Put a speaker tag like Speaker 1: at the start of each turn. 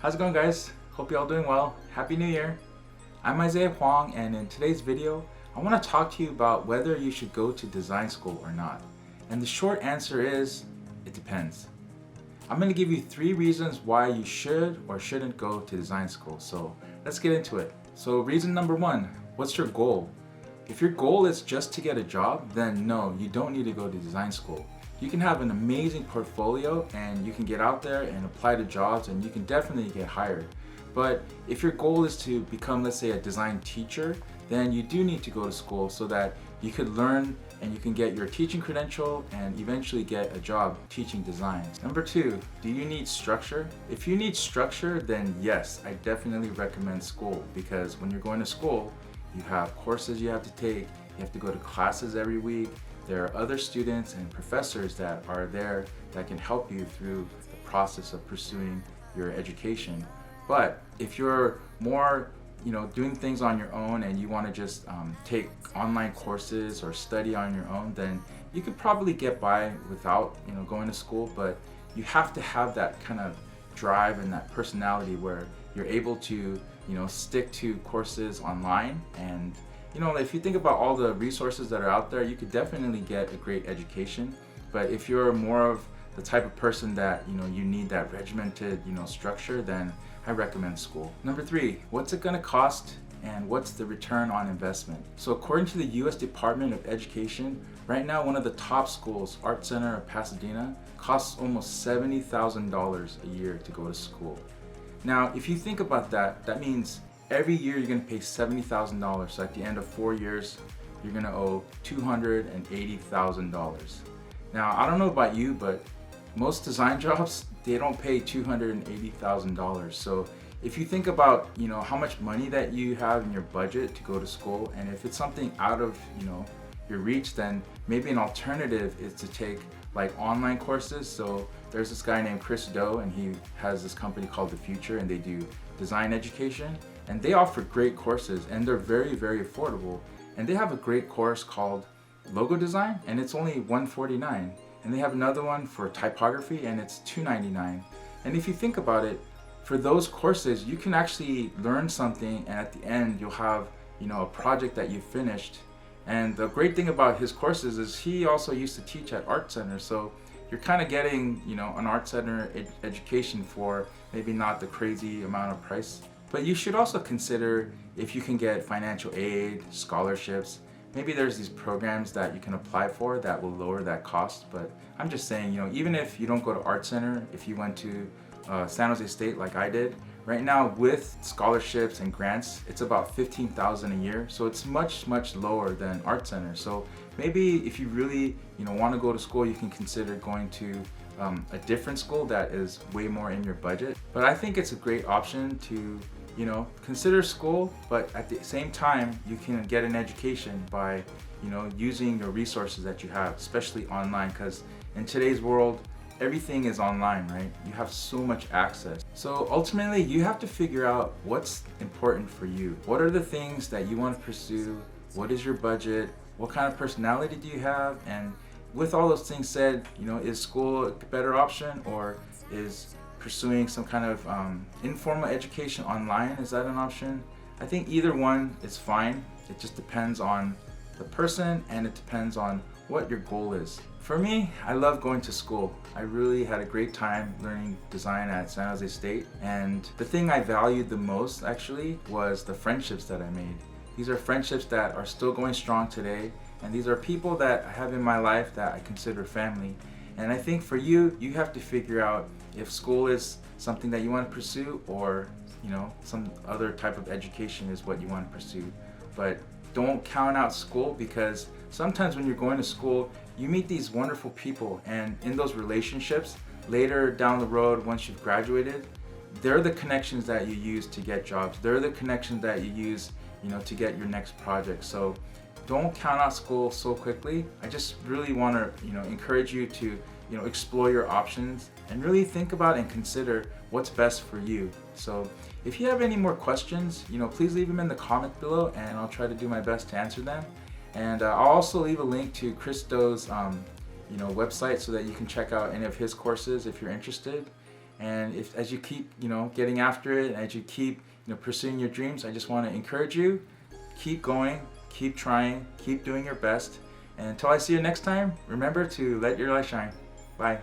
Speaker 1: How's it going, guys? Hope you all doing well. Happy New Year. I'm Hwang, and in today's video I want to talk to you about whether you should go to design school or not. And the short answer is it depends. I'm going to give you 3 reasons why you should or shouldn't go to design school. So let's get into it. So reason number 1, what's your goal? If your goal is just to get a job, then no, you don't need to go to design school. You can have an amazing portfolio and you can get out there and apply to jobs and you can definitely get hired. But if your goal is to become, let's say, a design teacher, then you do need to go to school so that you could learn and you can get your teaching credential and eventually get a job teaching design. Number 2, do you need structure? If you need structure, then yes, I definitely recommend school, because when you're going to school, you have courses you have to take, you have to go to classes every week. There are other students and professors that are there that can help you through the process of pursuing your education. But if you're more doing things on your own and you want to just take online courses or study on your own, then you could probably get by without going to school. But you have to have that kind of drive and that personality where you're able to stick to courses online. And if you think about all the resources that are out there, you could definitely get a great education. But if you're more of the type of person that you need that regimented structure, then I recommend school. Number 3, what's it gonna cost and what's the return on investment? So according to the US Department of Education, right now one of the top schools, Art Center of Pasadena, costs almost $70,000 a year to go to school. Now if you think about that, that means every year you're gonna pay $70,000. So at the end of 4 years, you're gonna owe $280,000. Now I don't know about you, but most design jobs, they don't pay $280,000. So if you think about how much money that you have in your budget to go to school, and if it's something out of your reach, then maybe an alternative is to take like online courses. So there's this guy named Chris Do, and he has this company called The Future, and they do design education, and they offer great courses, and they're very, very affordable. And they have a great course called Logo Design, and it's only $149. And they have another one for typography, and it's $299. And if you think about it, for those courses, you can actually learn something, and at the end, you'll have a project that you finished. And the great thing about his courses is he also used to teach at Art Center, so you're kind of getting an Art Center education for maybe not the crazy amount of price. But you should also consider if you can get financial aid, scholarships. Maybe there's these programs that you can apply for that will lower that cost. But I'm just saying, even if you don't go to Art Center, if you went to San Jose State like I did, right now with scholarships and grants, it's about $15,000 a year. So it's much, much lower than Art Center. So maybe if you really want to go to school, you can consider going to a different school that is way more in your budget. But I think it's a great option to consider school, but at the same time, you can get an education by, using your resources that you have, especially online, because in today's world, everything is online, right? You have so much access. So ultimately, you have to figure out what's important for you. What are the things that you want to pursue? What is your budget? What kind of personality do you have? And with all those things said, is school a better option, or is pursuing some kind of informal education online, is that an option? I think either one is fine. It just depends on the person, and it depends on what your goal is. For me, I love going to school. I really had a great time learning design at San Jose State, and the thing I valued the most actually was the friendships that I made. These are friendships that are still going strong today, and these are people that I have in my life that I consider family. And I think for you, you have to figure out if school is something that you want to pursue, or some other type of education is what you want to pursue. But don't count out school, because sometimes when you're going to school, you meet these wonderful people, and in those relationships later down the road, once you've graduated, they're the connections that you use to get jobs. They're the connections that you use to get your next project. So don't count out school so quickly. I just really want to encourage you to explore your options and really think about and consider what's best for you. So if you have any more questions, please leave them in the comment below, and I'll try to do my best to answer them. And I'll also leave a link to Chris Do's website so that you can check out any of his courses if you're interested. And if as you keep, getting after it, and as you keep, pursuing your dreams, I just want to encourage you, keep going, keep trying, keep doing your best. And until I see you next time, remember to let your light shine. Bye.